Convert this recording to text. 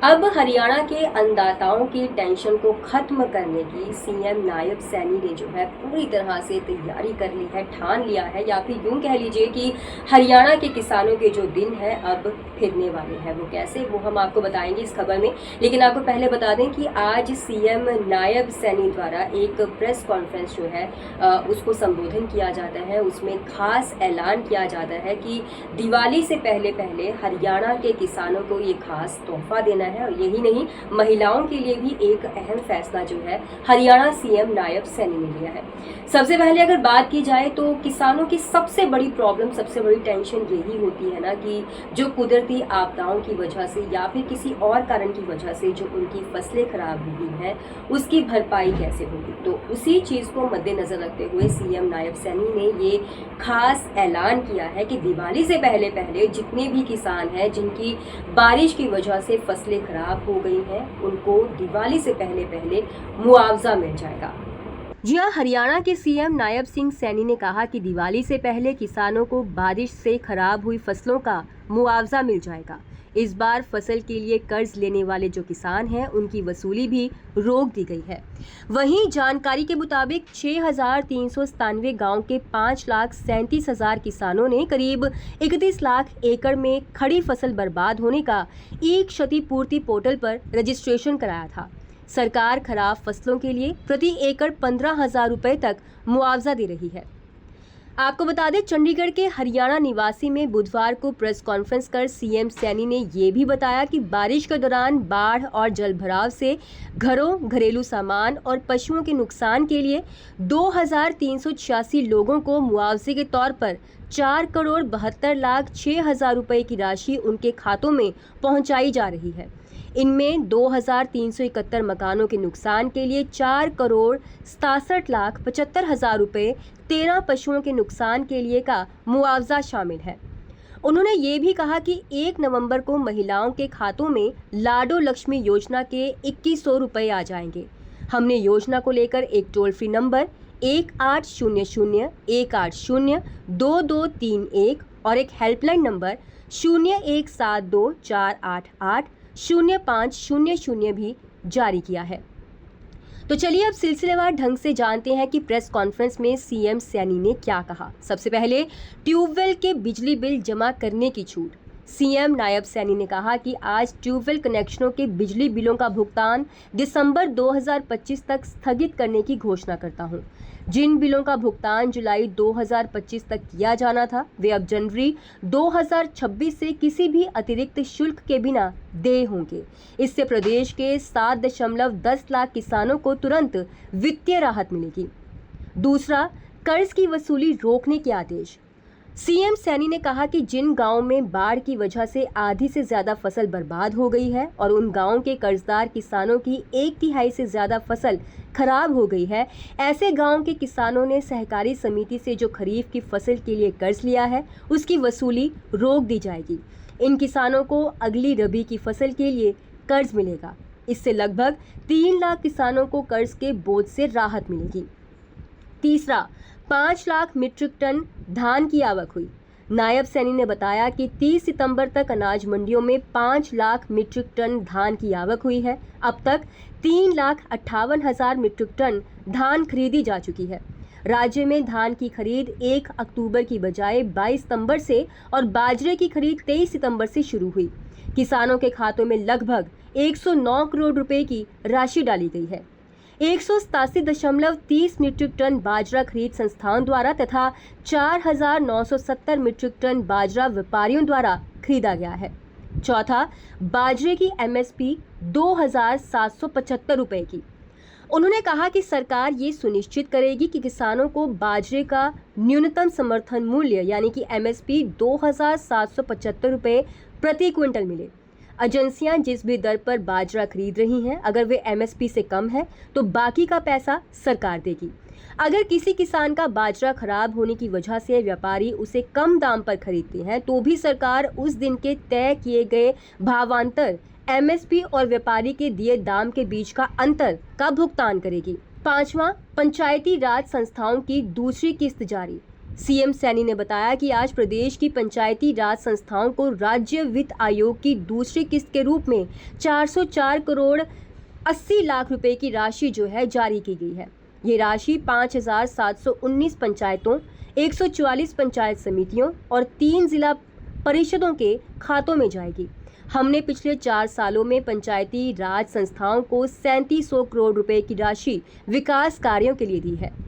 अब हरियाणा के अन्नदाताओं की टेंशन को खत्म करने की सीएम नायब सैनी ने जो है पूरी तरह से तैयारी कर ली है, ठान लिया है, या फिर यूं कह लीजिए कि हरियाणा के किसानों के जो दिन है अब फिरने वाले हैं। वो कैसे, वो हम आपको बताएंगे इस खबर में। लेकिन आपको पहले बता दें कि आज सीएम नायब सैनी द्वारा एक प्रेस कॉन्फ्रेंस जो है उसको संबोधन किया जाता है। उसमें खास ऐलान किया जाता है कि दिवाली से पहले पहले हरियाणा के किसानों को ये खास तोहफा देना है। और यही नहीं, महिलाओं के लिए भी एक अहम फैसला जो है हरियाणा सीएम नायब सैनी ने लिया है। सबसे पहले अगर बात की जाए तो किसानों की सबसे बड़ी प्रॉब्लम, सबसे बड़ी टेंशन यही होती है ना कि जो कुदरती आपदाओं की वजह से या फिर किसी और कारण की वजह से जो उनकी फसलें खराब हुई हैं उसकी भरपाई कैसे होगी। तो उसी चीज को मद्देनजर रखते हुए सीएम नायब सैनी ने ये खास ऐलान किया है कि दिवाली से पहले पहले जितने भी किसान हैं जिनकी बारिश की वजह से फसलें खराब हो गई हैं उनको दिवाली से पहले पहले मुआवजा मिल जाएगा। जी हाँ, हरियाणा के सीएम नायब सिंह सैनी ने कहा कि दिवाली से पहले किसानों को बारिश से खराब हुई फसलों का मुआवजा मिल जाएगा। इस बार फसल के लिए कर्ज लेने वाले जो किसान हैं उनकी वसूली भी रोक दी गई है। वहीं जानकारी के मुताबिक 6,397 गांव के 5,37,000 किसानों ने करीब 31 लाख एकड़ में खड़ी फसल बर्बाद होने का ई क्षतिपूर्ति पोर्टल पर रजिस्ट्रेशन कराया था। सरकार खराब फसलों के लिए प्रति एकड़ 15,000 रुपए तक मुआवजा दे रही है। आपको बता दें, चंडीगढ़ के हरियाणा निवासी में बुधवार को प्रेस कॉन्फ्रेंस कर सीएम सैनी ने ये भी बताया कि बारिश के दौरान बाढ़ और जलभराव से घरों, घरेलू सामान और पशुओं के नुकसान के लिए 2,386 लोगों को मुआवजे के तौर पर 4,72,06,000 रुपए की राशि उनके खातों में पहुंचाई जा रही है। इनमें 2,371 मकानों के नुकसान के लिए 4,67,75,000 रुपए, 13 पशुओं के नुकसान के लिए का मुआवजा शामिल है। उन्होंने ये भी कहा कि 1 नवंबर को महिलाओं के खातों में लाडो लक्ष्मी योजना के 2,100 रुपए आ जाएंगे। हमने योजना को लेकर एक टोल फ्री नंबर 1800-180-2231 और एक हेल्पलाइन नंबर 017248800500 भी जारी किया है। तो चलिए अब सिलसिलेवार ढंग से जानते हैं कि प्रेस कॉन्फ्रेंस में सीएम सैनी ने क्या कहा। सबसे पहले ट्यूबवेल के बिजली बिल जमा करने की छूट। सीएम नायब सैनी ने कहा कि आज ट्यूबवेल कनेक्शनों के बिजली बिलों का भुगतान दिसंबर 2025 तक स्थगित करने की घोषणा करता हूं। जिन बिलों का भुगतान जुलाई 2025 तक किया जाना था वे अब जनवरी 2026 से किसी भी अतिरिक्त शुल्क के बिना देय होंगे। इससे प्रदेश के 7.10 लाख किसानों को तुरंत वित्तीय राहत मिलेगी। दूसरा, कर्ज की वसूली रोकने के आदेश। सीएम सैनी ने कहा कि जिन गांवों में बाढ़ की वजह से आधी से ज्यादा फसल बर्बाद हो गई है और उन गांवों के कर्जदार किसानों की 1/3 से ज्यादा फसल खराब हो गई है, ऐसे गांवों के किसानों ने सहकारी समिति से जो खरीफ की फसल के लिए कर्ज लिया है उसकी वसूली रोक दी जाएगी। इन किसानों को अगली रबी की फसल के लिए कर्ज मिलेगा। इससे लगभग 3 लाख किसानों को कर्ज के बोझ से राहत मिलेगी। तीसरा, 5 लाख मीट्रिक टन धान की आवक हुई। नायब सैनी ने बताया कि 30 सितंबर तक अनाज मंडियों में 5 लाख मीट्रिक टन धान की आवक हुई है। अब तक 3,58,000 मीट्रिक टन धान खरीदी जा चुकी है। राज्य में धान की खरीद 1 अक्टूबर की बजाय 22 सितंबर से और बाजरे की खरीद 23 सितंबर से शुरू हुई। किसानों के खातों में लगभग 109 करोड़ रुपए की राशि डाली गई है। 187.30 मीट्रिक टन बाजरा खरीद संस्थाओं द्वारा तथा 4,970 मीट्रिक टन बाजरा व्यापारियों द्वारा खरीदा गया है। चौथा, बाजरे की एमएसपी 2,775 रुपए की। उन्होंने कहा कि सरकार ये सुनिश्चित करेगी कि किसानों को बाजरे का न्यूनतम समर्थन मूल्य यानी कि एमएसपी 2,775 रुपए प्रति क्विंटल मिले। एजेंसियां जिस भी दर पर बाजरा खरीद रही हैं, अगर वे एमएसपी से कम है तो बाकी का पैसा सरकार देगी। अगर किसी किसान का बाजरा खराब होने की वजह से व्यापारी उसे कम दाम पर खरीदते हैं तो भी सरकार उस दिन के तय किए गए भावांतर एमएसपी और व्यापारी के दिए दाम के बीच का अंतर का भुगतान करेगी। पांचवा, पंचायती राज संस्थाओं की दूसरी किस्त जारी। सीएम सैनी ने बताया कि आज प्रदेश की पंचायती राज संस्थाओं को राज्य वित्त आयोग की दूसरी किस्त के रूप में 404 करोड़ 80 लाख रुपए की राशि जो है जारी की गई है। ये राशि 5,719 पंचायतों, 144 पंचायत समितियों और 3 जिला परिषदों के खातों में जाएगी। हमने पिछले 4 सालों में पंचायती राज संस्थाओं को 3700 करोड़ रुपए की राशि विकास कार्यों के लिए दी है।